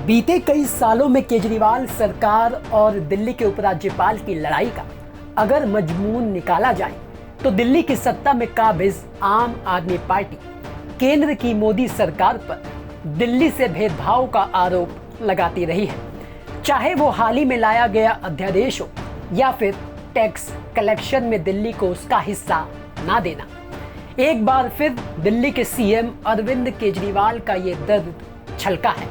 बीते कई सालों में केजरीवाल सरकार और दिल्ली के उपराज्यपाल की लड़ाई का अगर मजमून निकाला जाए तो दिल्ली की सत्ता में काबिज आम आदमी पार्टी केंद्र की मोदी सरकार पर दिल्ली से भेदभाव का आरोप लगाती रही है। चाहे वो हाल ही में लाया गया अध्यादेश हो या फिर टैक्स कलेक्शन में दिल्ली को उसका हिस्सा ना देना। एक बार फिर दिल्ली के सीएम अरविंद केजरीवाल का ये दर्द छलका है,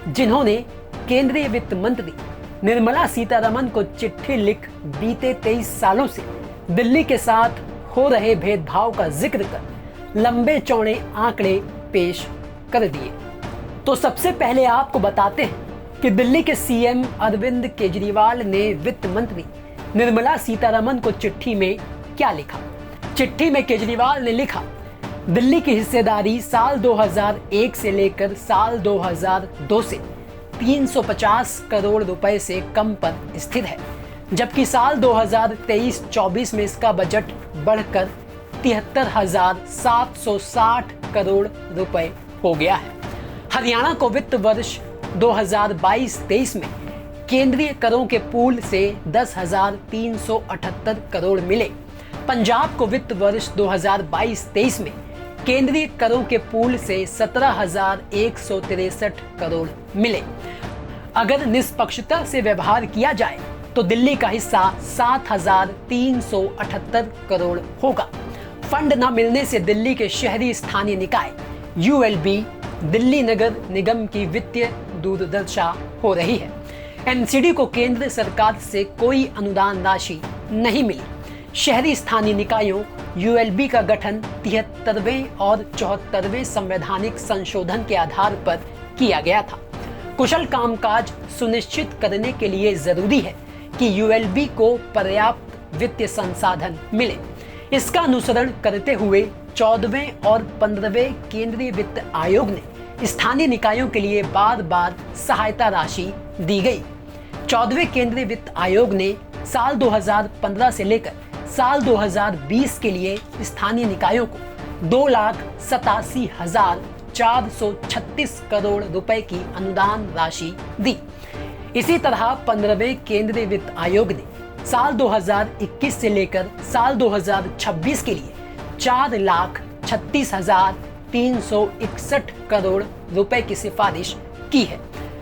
जिन्होंने केंद्रीय वित्त मंत्री निर्मला सीतारमण को चिट्ठी लिख बीते 23 सालों से दिल्ली के साथ हो रहे भेदभाव का जिक्र कर लंबे चौड़े आंकड़े पेश कर दिए। तो सबसे पहले आपको बताते हैं कि दिल्ली के सीएम अरविंद केजरीवाल ने वित्त मंत्री निर्मला सीतारमण को चिट्ठी में क्या लिखा। चिट्ठी में केजरीवाल ने लिखा, दिल्ली की हिस्सेदारी साल 2001 से लेकर साल 2002 से 350 करोड़ रुपए से कम पर स्थिर है, जबकि साल 2023-24 में इसका बजट बढ़कर 73,760 करोड़ रुपए हो गया है। हरियाणा को वित्त वर्ष 2022-23 में केंद्रीय करों के पूल से 10,378 करोड़ मिले। पंजाब को वित्त वर्ष 2022-23 में केंद्रीय करों के पूल से 17,163 करोड़ मिले। अगर निष्पक्षता से व्यवहार किया जाए तो दिल्ली का हिस्सा 7,378 करोड़ होगा। फंड न मिलने से दिल्ली के शहरी स्थानीय निकाय यूएलबी दिल्ली नगर निगम की वित्तीय दुर्दशा हो रही है। एमसीडी को केंद्र सरकार से कोई अनुदान राशि नहीं मिली। शहरी स्थानीय निकायों यूएलबी का गठन 73वें और 74वें संवैधानिक संशोधन के आधार पर किया गया था। कुशल कामकाज सुनिश्चित करने के लिए जरूरी है कि यूएलबी को पर्याप्त वित्तीय संसाधन मिले। इसका अनुसरण करते हुए 14वें और 15वें केंद्रीय वित्त आयोग ने स्थानीय निकायों के लिए बार बार सहायता राशि दी गई। 14वें केंद्रीय वित्त आयोग ने साल 2015 से लेकर साल 2020 के लिए स्थानीय निकायों को 2,87,436 करोड़ रुपए की अनुदान राशि दी। इसी तरह 15वें केंद्रीय वित्त आयोग ने साल 2021 से लेकर साल 2026 के लिए 4,36,361 करोड़ रुपए की सिफारिश की है।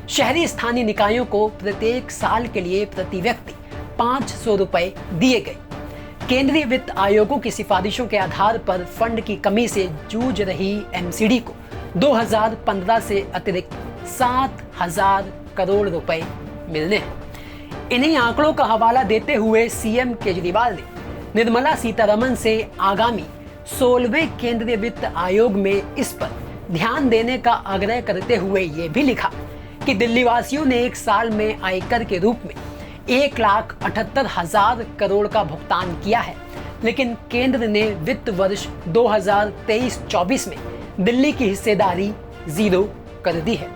शहरी स्थानीय निकायों को प्रत्येक साल के लिए प्रति व्यक्ति 500 रुपए दिए गए। केंद्रीय वित्त आयोगों की सिफारिशों के आधार पर फंड की कमी से जूझ रही एमसीडी को 2015 से अतिरिक्त 7,000 करोड़ रुपए मिलने हैं। इन्हीं आंकड़ों का हवाला देते हुए सीएम केजरीवाल ने निर्मला सीतारमण से आगामी 16वें केंद्रीय वित्त आयोग में इस पर ध्यान देने का आग्रह करते हुए ये भी लिखा कि दिल्ली वासियों ने एक साल में आयकर के रूप में 1,78,000 करोड़ का भुगतान किया है, लेकिन केंद्र ने वित्त वर्ष 2023-24 में दिल्ली की हिस्सेदारी 0 कर दी है।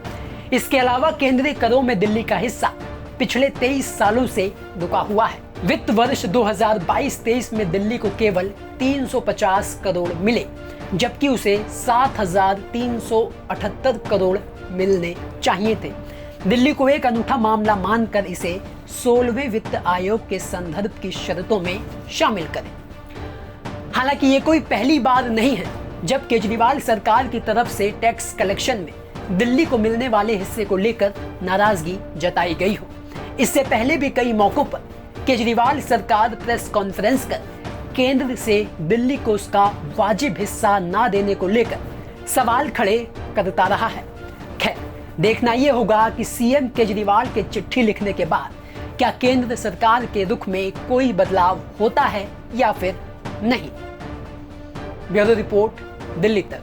इसके अलावा केंद्रीय करों में दिल्ली का हिस्सा पिछले 23 सालों से रुका हुआ है। वित्त वर्ष 2022-23 में दिल्ली को केवल 350 करोड़ मिले, जबकि उसे 7,378 करोड़ मिलने चाहिए थे। दिल्ली को एक अनूठा मामला मानकर इसे 16वें वित्त आयोग के संदर्भ की शर्तों में शामिल करें। हालांकि ये कोई पहली बार नहीं है जब केजरीवाल सरकार की तरफ से टैक्स कलेक्शन में दिल्ली को मिलने वाले हिस्से को लेकर नाराजगी जताई गई हो। इससे पहले भी कई मौकों पर केजरीवाल सरकार प्रेस कॉन्फ्रेंस कर केंद्र से दिल्ली को उसका वाजिब हिस्सा ना देने को लेकर सवाल खड़े करता रहा है। खैर, देखना यह होगा कि सीएम केजरीवाल के चिट्ठी लिखने के बाद क्या केंद्र सरकार के रुख में कोई बदलाव होता है या फिर नहीं। ब्यूरो रिपोर्ट, दिल्ली तक।